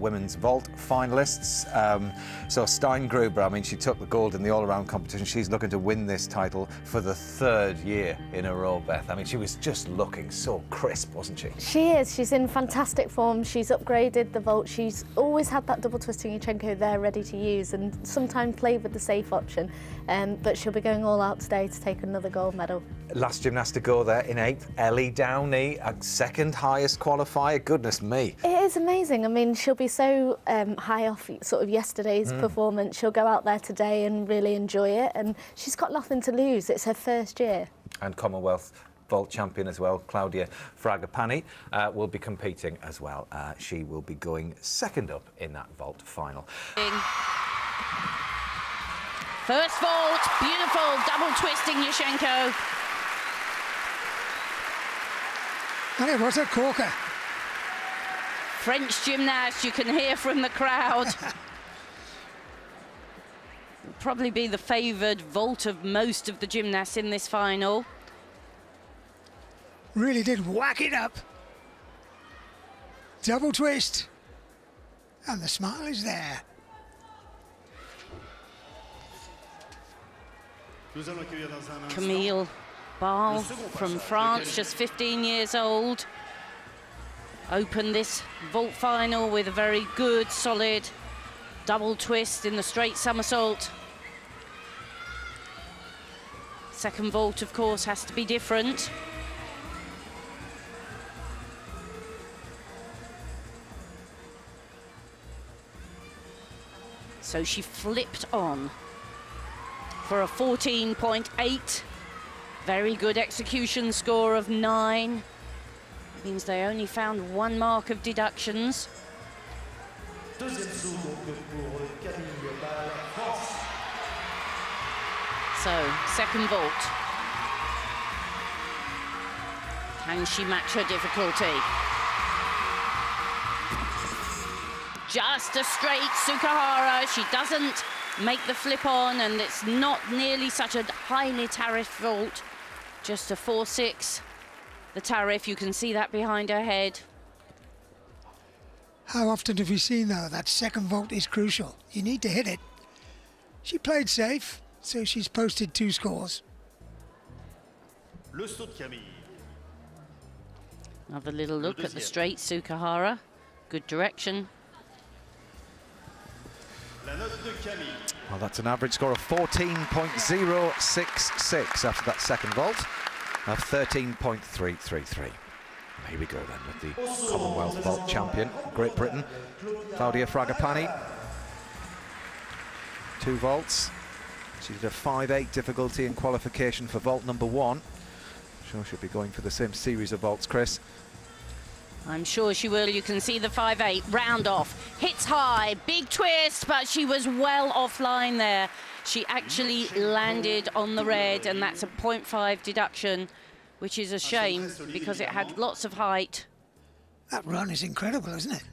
Women's vault finalists. So Steingruber, I mean, she took the gold in the all-around competition. She's looking to win this title for the 3rd year in a row, Beth. I mean, she was just looking so crisp, wasn't she? She is. She's in fantastic form. She's upgraded the vault. She's always had that double twisting Yurchenko there ready to use and sometimes played with the safe option. But she'll be going all out today to take another gold medal. Last gymnast to go there in 8th, Ellie Downey, a 2nd highest qualifier. Goodness me. It is amazing. I mean, she'll be so high off sort of yesterday's performance. She'll go out there today and really enjoy it, and she's got nothing to lose. It's her 1st year. And Commonwealth vault champion as well, Claudia Fragapane, will be competing as well. She will be going 2nd up in that vault final. First vault, beautiful, double twisting Yurchenko. And it was a corker. French gymnast, you can hear from the crowd. Will probably be the favoured vault of most of the gymnasts in this final. Really did whack it up. Double twist. And the smile is there. Camille Barle from France, just 15 years old. Opened this vault final with a very good, solid double twist in the straight somersault. Second vault, of course, has to be different. So she flipped on for a 14.8. Very good execution score of 9. Means they only found 1 mark of deductions. So, second vault. Can she match her difficulty? Just a straight Sukahara. She doesn't make the flip on, and it's not nearly such a highly tariff vault. Just a 4-6. The tariff, you can see that behind her head. How often have we seen, though, that second vault is crucial? You need to hit it. She played safe, so she's posted 2 scores. Another little look at the straight Sukahara. Good direction. Well, that's an average score of 14.066 after that second vault of 13.333. Here we go then with the Commonwealth vault champion, Great Britain, Claudia Fragapane. 2 vaults. She did a 5.8 difficulty in qualification for vault number 1. Sure she'll be going for the same series of vaults, Chris. I'm sure she will. You can see the 5.8 round off. Hits high, big twist, but she was well offline there. She actually landed on the red, and that's a 0.5 deduction, which is a shame because it had lots of height. That run is incredible, isn't it?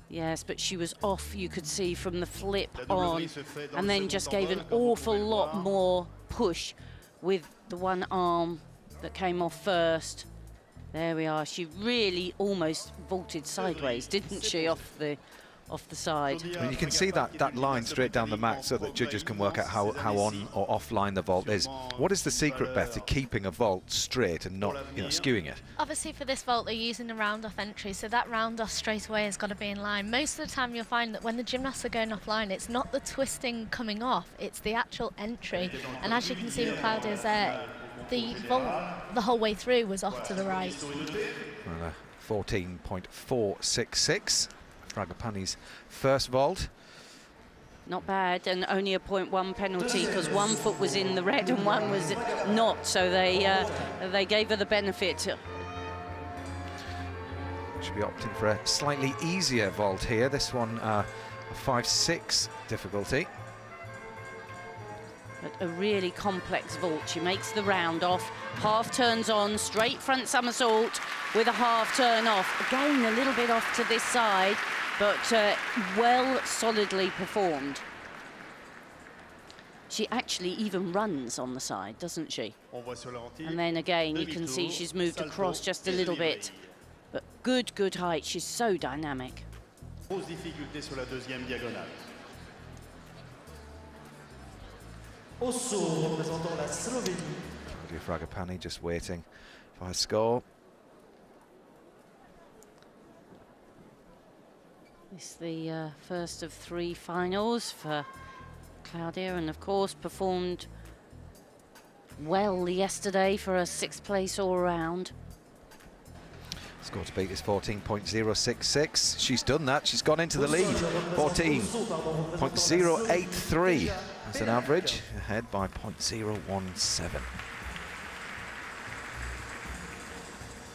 Yes, but she was off, you could see, from the flip on, and then just gave an awful lot more push with the one arm that came off first. There we are. She really almost vaulted sideways, didn't she, off the side. I mean, you can see that line straight down the mat so that judges can work out how on or offline the vault is. What is the secret, Beth, to keeping a vault straight and not, skewing it? Obviously for this vault they're using a round-off entry, so that round-off straight away has got to be in line. Most of the time you'll find that when the gymnasts are going offline, it's not the twisting coming off, it's the actual entry. And as you can see with Claudia's there, the vault the whole way through was off to the right. Well, 14.466. Fragapane's first vault. Not bad, and only a 0.1 penalty because 1 foot was in the red and 1 was not, so they gave her the benefit. Should be opting for a slightly easier vault here. This one, a 5.6 difficulty. But a really complex vault. She makes the round off, half turns on, straight front somersault with a half turn off. Again, a little bit off to this side, but well solidly performed. She actually even runs on the side, doesn't she? And then again, you can see she's moved across just a little bit. But good height. She's so dynamic. Grosse difficulté sur la deuxième diagonale. Au saut, représentant la Slovénie. Claudia Fragapane just waiting for her score. It's the first of 3 finals for Claudia, and of course performed well yesterday for a 6th place all round. Score to beat is 14.066. She's done that. She's gone into the lead. 14.083. That's an average, ahead by 0.017.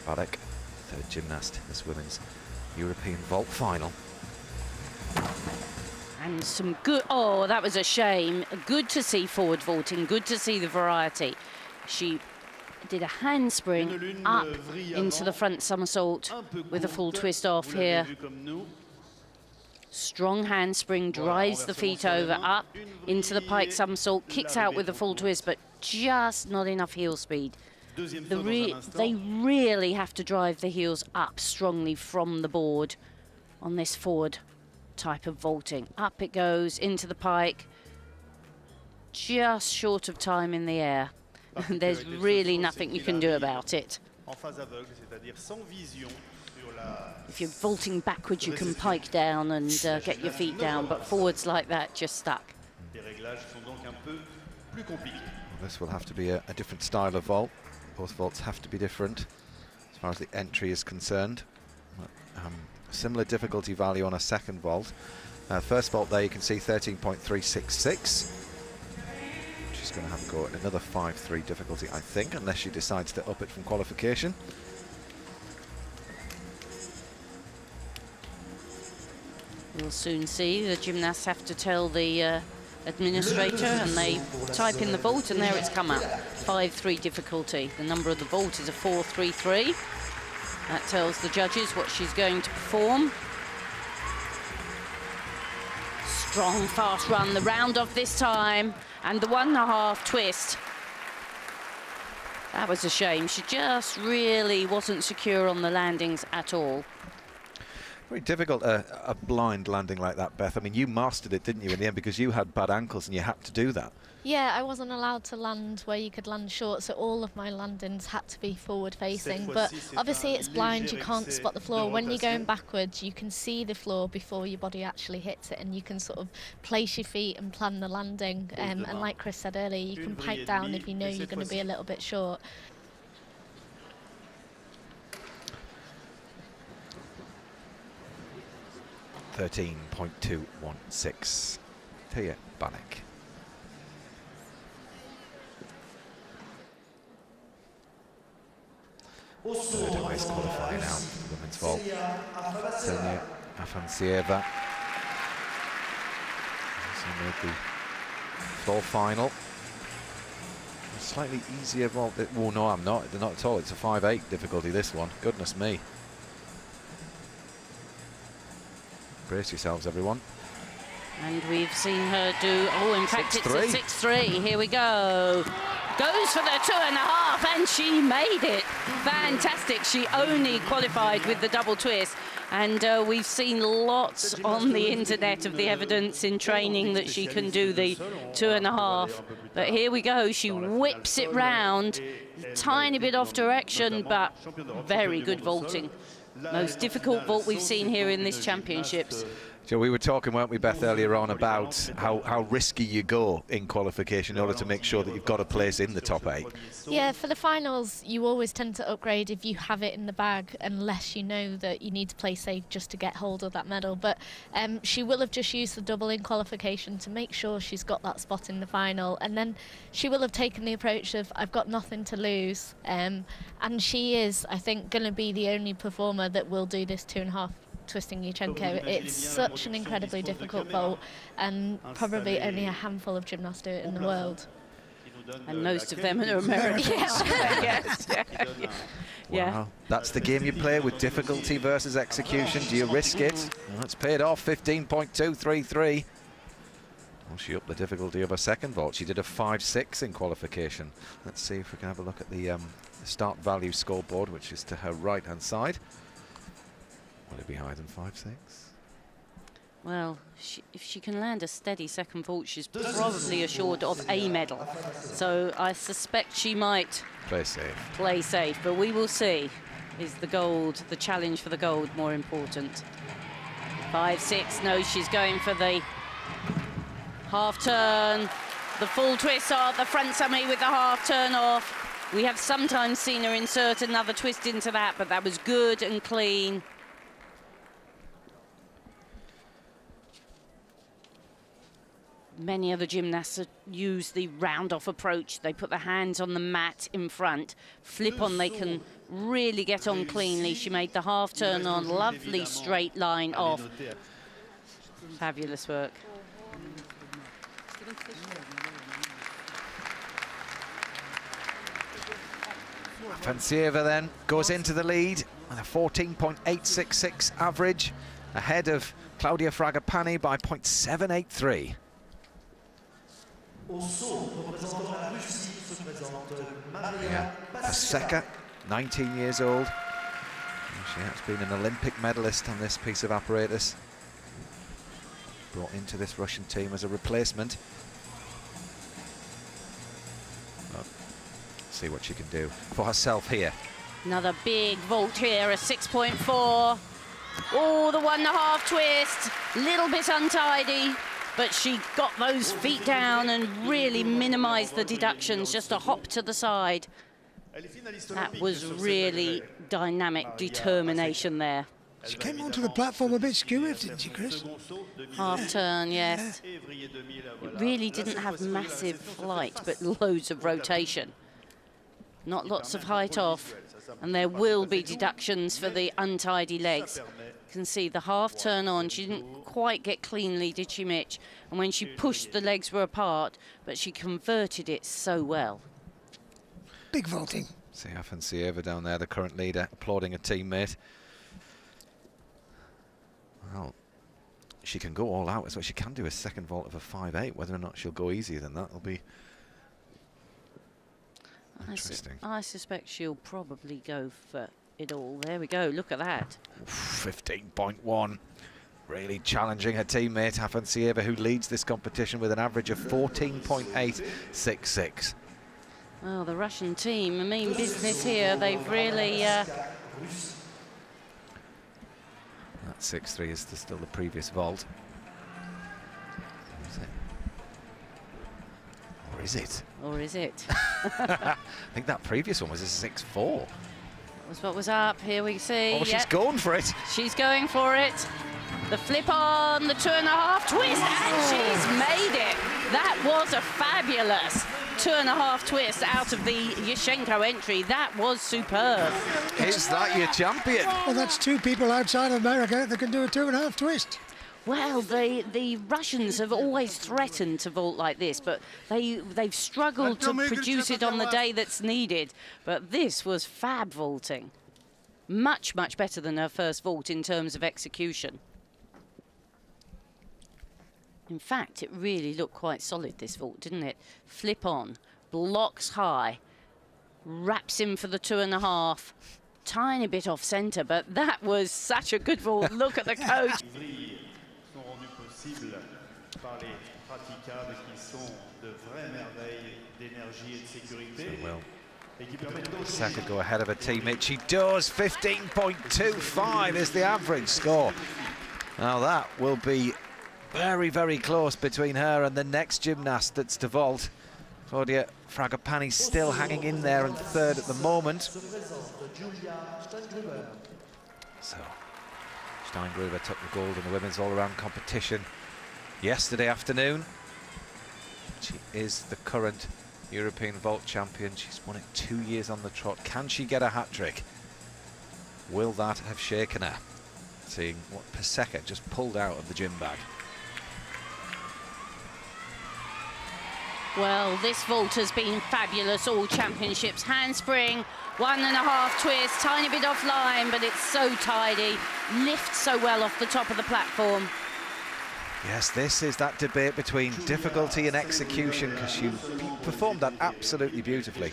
Badek, third gymnast in this women's European vault final. And some good, oh, that was a shame. Good to see forward vaulting, good to see the variety. She did a handspring up into the front somersault with a full twist off here. Strong handspring, drives the feet over, up into the pike somersault, kicks out with a full twist, but just not enough heel speed. They really have to drive the heels up strongly from the board on this forward type of vaulting. Up it goes into the pike, just short of time in the air. There's really nothing you can do about it. If you're vaulting backwards, you can pike down and get your feet down, but forwards like that, just stuck. Well, this will have to be a different style of vault. Both vaults have to be different as far as the entry is concerned. Similar difficulty value on a second vault. First vault there, you can see 13.366. She's going to have a go at another 5-3 difficulty, I think, unless she decides to up it from qualification. We'll soon see. The gymnasts have to tell the administrator, and they type in the vault, and there it's come up. 5-3 difficulty. The number of the vault is a 4-3-3. That tells the judges what she's going to perform. Strong, fast run. The round off this time, and the 1.5 twist. That was a shame. She just really wasn't secure on the landings at all. Very difficult, a blind landing like that, Beth. I mean, you mastered it, didn't you, in the end, because you had bad ankles and you had to do that. Yeah, I wasn't allowed to land where you could land short, so all of my landings had to be forward facing. But obviously it's blind, you can't spot the floor. When you're going backwards, you can see the floor before your body actually hits it, and you can sort of place your feet and plan the landing. And like Chris said earlier, you can pipe down if you know you're going to be a little bit short. (13.216). Tia Banek. Third highest qualifier now for the women's vault. Ksenia Afansieva. Also made the floor final. A slightly easier vault. Oh no, I'm not. Not at all. It's a 5-8 difficulty, this one. Goodness me. Brace yourselves, everyone. And we've seen her do, oh, in fact, 6-3. it's a 6-3. Here we go. Goes for the 2.5, and she made it. Fantastic. She only qualified with the double twist. And we've seen lots on the internet of the evidence in training that she can do the 2.5. But here we go. She whips it round. Tiny bit off direction, but very good vaulting. Most difficult vault we've seen here in this championships. So we were talking, weren't we, Beth, earlier on about how risky you go in qualification in order to make sure that you've got a place in the top 8. Yeah, for the finals, you always tend to upgrade if you have it in the bag, unless you know that you need to play safe just to get hold of that medal. But she will have just used the double in qualification to make sure she's got that spot in the final. And then she will have taken the approach of, I've got nothing to lose. And she is, I think, going to be the only performer that will do this 2.5 twisting Yuchenko. It's such an incredibly difficult vault, and probably only a handful of gymnasts do it in the world. And most of them are Americans. Yes. Yeah. Wow. That's the game you play, with difficulty versus execution. Do you risk it? Well, it's paid off. 15.233. Well, she upped the difficulty of her second vault. She did a 5-6 in qualification. Let's see if we can have a look at the start value scoreboard, which is to her right-hand side. Will it be higher than 5-6? Well, if she can land a steady second vault, she's probably assured of a medal. So I suspect she might Play safe. Play safe, but we will see. Is the gold, the challenge for the gold, more important? 5-6, no, she's going for the half turn. The full twist off, the front summy with the half turn off. We have sometimes seen her insert another twist into that, but that was good and clean. Many other gymnasts use the round-off approach. They put their hands on the mat in front. Flip on, they can really get on cleanly. She made the half turn on, lovely straight line off. Fabulous work. Afansieva then goes into the lead with a 14.866 average, ahead of Claudia Fragapane by 0.783. Yeah, Paseka, 19 years old. She has been an Olympic medalist on this piece of apparatus. Brought into this Russian team as a replacement. Well, see what she can do for herself here. Another big vault here, a 6.4. Oh, the 1.5 twist, little bit untidy. But she got those feet down and really minimised the deductions, just a hop to the side. That was really dynamic determination there. She came onto the platform a bit skewy, didn't she, Chris? Half turn, yes. It really didn't have massive flight, but loads of rotation. Not lots of height off, and there will be deductions for the untidy legs. You can see the half turn on, she didn't quite get cleanly, did she, Mitch? And when she pushed, the legs were apart, but she converted it so well. Big vaulting. See Afansieva down there, the current leader, applauding a teammate. Well, she can go all out, so she can do a second vault of a 5.8. Whether or not she'll go easier than that will be interesting. I suspect she'll probably go for it all. There we go, look at that. 15.1. Really challenging her teammate Afansieva, who leads this competition with an average of 14.866. Well, the Russian team, I mean business here. They've really... That 6.3 is still the previous vault. Is it? Or is it? Or is it? I think that previous one was a 6.4. That was what was up. Here we see. Oh, she's going for it. She's going for it. The flip on, the 2.5 twist, and she's made it. That was a fabulous 2.5 twist out of the Yushchenko entry. That was superb. Is that your champion? Well, that's two people outside of America that can do a 2.5 twist. Well, the Russians have always threatened to vault like this, but they've struggled to produce it on the day that's needed. But this was fab vaulting. Much, much better than her first vault in terms of execution. In fact, it really looked quite solid, this vault, didn't it? Flip on, blocks high, wraps in for the 2.5. Tiny bit off centre, but that was such a good vault. Look at the coach. Well, Paseka go ahead of her teammate. She does. 15.25 is the average score. Now that will be very, very close between her and the next gymnast that's to vault. Claudia Fragapane still hanging in there in third at the moment. So, Steingruber took the gold in the women's all-around competition yesterday afternoon. She is the current European vault champion. She's won it 2 years on the trot. Can she get a hat-trick? Will that have shaken her? Seeing what Paseka just pulled out of the gym bag. Well, this vault has been fabulous, all championships. Handspring, 1.5 twist, tiny bit offline, but it's so tidy. Lifts so well off the top of the platform. Yes, this is that debate between difficulty and execution, because she performed that absolutely beautifully.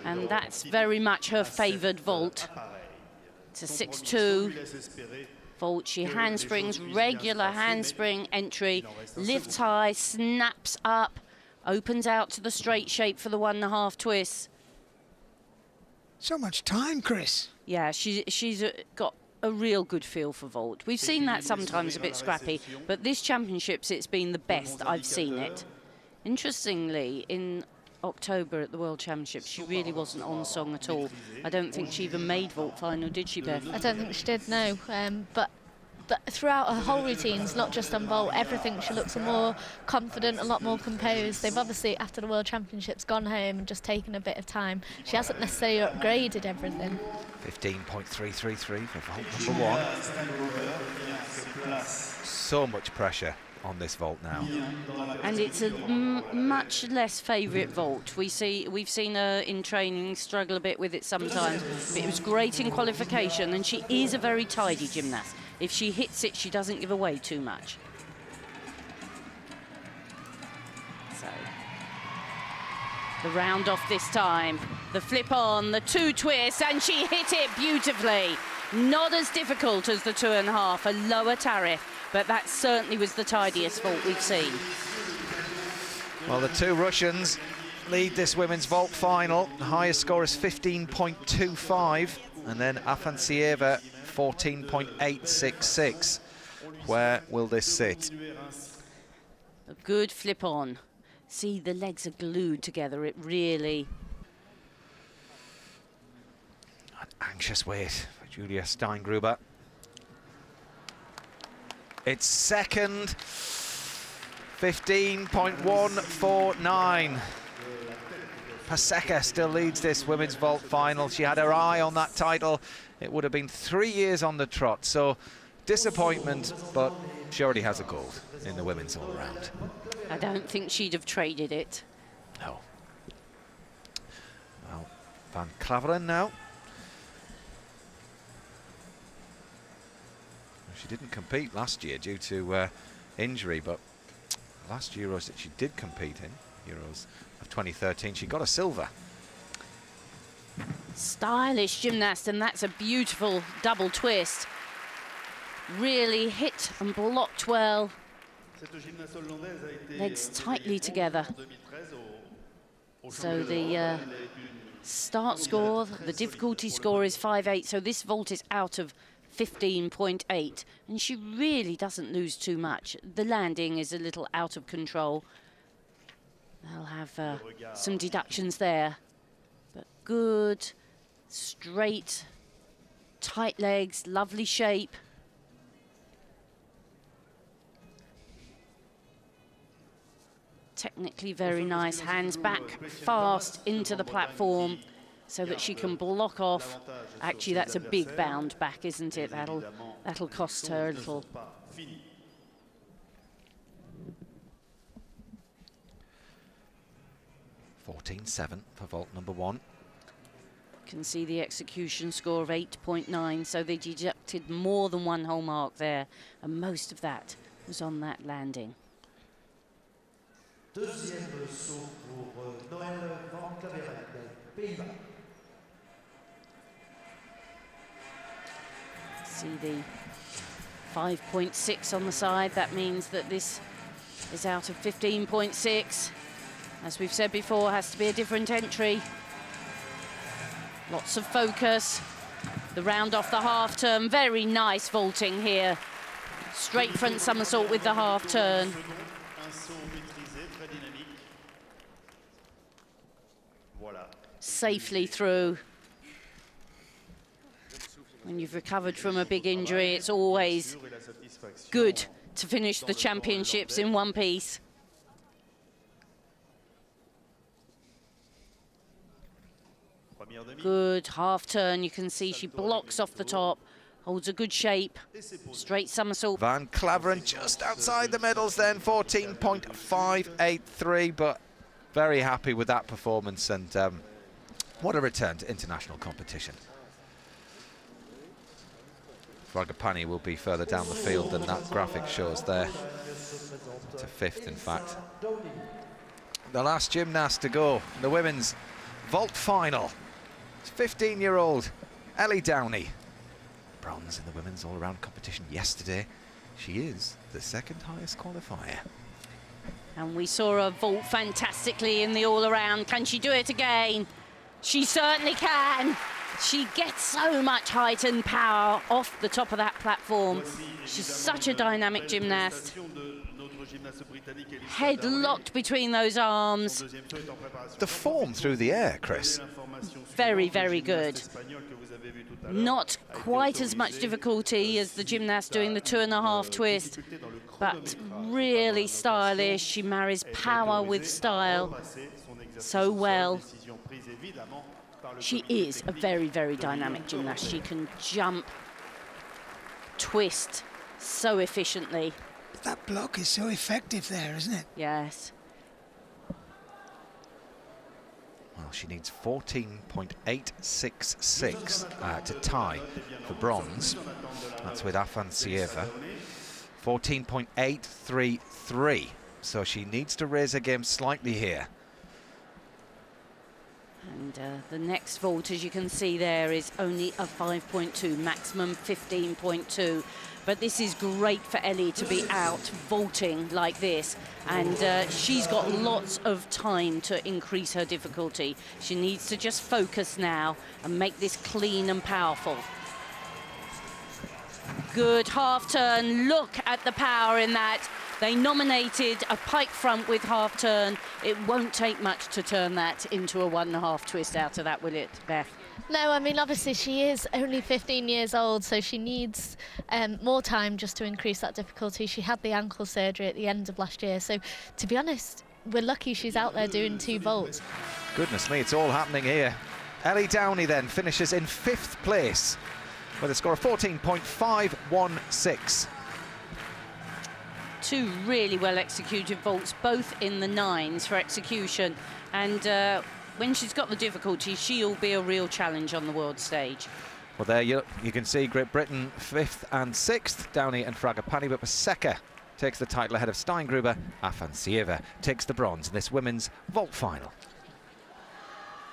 And that's very much her favoured vault. It's a 6.2, vault. She handsprings, regular handspring entry, lifts high, snaps up, opens out to the straight shape for the 1.5 twists. So much time, Chris. Yeah, she's got a real good feel for vault. We've seen that sometimes a bit scrappy, but this championships, it's been the best I've seen it. Interestingly, in October at the World Championships, she really wasn't on song at all. I don't think she even made vault final, did she, Beth? I don't think she did, no. But throughout her whole routines, not just on vault, everything, she looks more confident, a lot more composed. They've obviously, after the World Championships, gone home and just taken a bit of time. She hasn't necessarily upgraded everything. 15.333 for vault number 1. So much pressure on this vault now. And it's a much less favourite vault. We've seen her in training struggle a bit with it sometimes, but it was great in qualification, and she is a very tidy gymnast. If she hits it, she doesn't give away too much. So, the round off this time, the flip on, the 2 twists, and she hit it beautifully. Not as difficult as the 2.5, a lower tariff, but that certainly was the tidiest vault we've seen. Well, the 2 Russians lead this women's vault final. The highest score is 15.25, and then Afansieva 14.866. Where will this sit? A good flip on. See, the legs are glued together. It really... An anxious wait for Julia Steingruber. It's second, 15.149. Paseka still leads this women's vault final. She had her eye on that title. It would have been 3 years on the trot, so disappointment, but she already has a gold in the women's all-round. I don't think she'd have traded it. No. Well, Van Claveren now. She didn't compete last year due to injury, but last Euros that she did compete in, Euros of 2013, she got a silver. Stylish gymnast, and that's a beautiful double twist. Really hit and blocked well. Legs tightly together. So the start score, the difficulty score is 5.8, so this vault is out of 15.8, and she really doesn't lose too much. The landing is a little out of control. They'll have some deductions there, but good, straight, tight legs, lovely shape. Technically very nice, hands back fast into the platform so that she can block off. Actually, that's a big bound back, isn't it? That'll cost her a little. 14.7 for vault number 1. You can see the execution score of 8.9, so they deducted more than 1 whole mark there, and most of that was on that landing. Deuxième saut pour Noël Van Claveren, Pays-Bas. See the 5.6 on the side. That means that this is out of 15.6. As we've said before, has to be a different entry. Lots of focus. The round off the half turn. Very nice vaulting here. Straight front somersault with the half turn. Safely through. When you've recovered from a big injury, it's always good to finish the championships in one piece. Good half turn. You can see she blocks off the top, holds a good shape, straight somersault. Van Claveren just outside the medals then, 14.583, but very happy with that performance, and what a return to international competition. Fragapane will be further down the field than that graphic shows there, to 5th in fact. The last gymnast to go, the women's vault final. It's 15-year-old Ellie Downey. bronze in the women's all-around competition yesterday. She is the second highest qualifier. And we saw her vault fantastically in the all-around. Can she do it again? She certainly can. She gets so much height and power off the top of that platform. She's such a dynamic gymnast. Head locked between those arms. The form through the air, Chris. Very, very good. Not quite as much difficulty as the gymnast doing the 2.5 twist, but really stylish. She marries power with style so well. She is a very, very dynamic gymnast. She can jump, twist so efficiently. That block is so effective there, isn't it? Yes. Well, she needs 14.866 to tie for bronze. That's with Afansieva. 14.833. So she needs to raise her game slightly here. And the next vault, as you can see there, is only a 5.2, maximum 15.2. But this is great for Ellie to be out vaulting like this. And she's got lots of time to increase her difficulty. She needs to just focus now and make this clean and powerful. Good half turn. Look at the power in that. They nominated a pike front with half turn. It won't take much to turn that into a 1.5 twist out of that, will it, Beth? No, I mean, obviously she is only 15 years old, so she needs more time just to increase that difficulty. She had the ankle surgery at the end of last year, so to be honest, we're lucky she's out there doing 2 vaults. Goodness me, it's all happening here. Ellie Downey then finishes in 5th place with a score of 14.516. 2 really well executed vaults, both in the 9s for execution. And when she's got the difficulty, she'll be a real challenge on the world stage. Well, there you can see Great Britain 5th and 6th, Downey and Fragapani, but Paseka takes the title ahead of Steingruber. Afansieva takes the bronze in this women's vault final.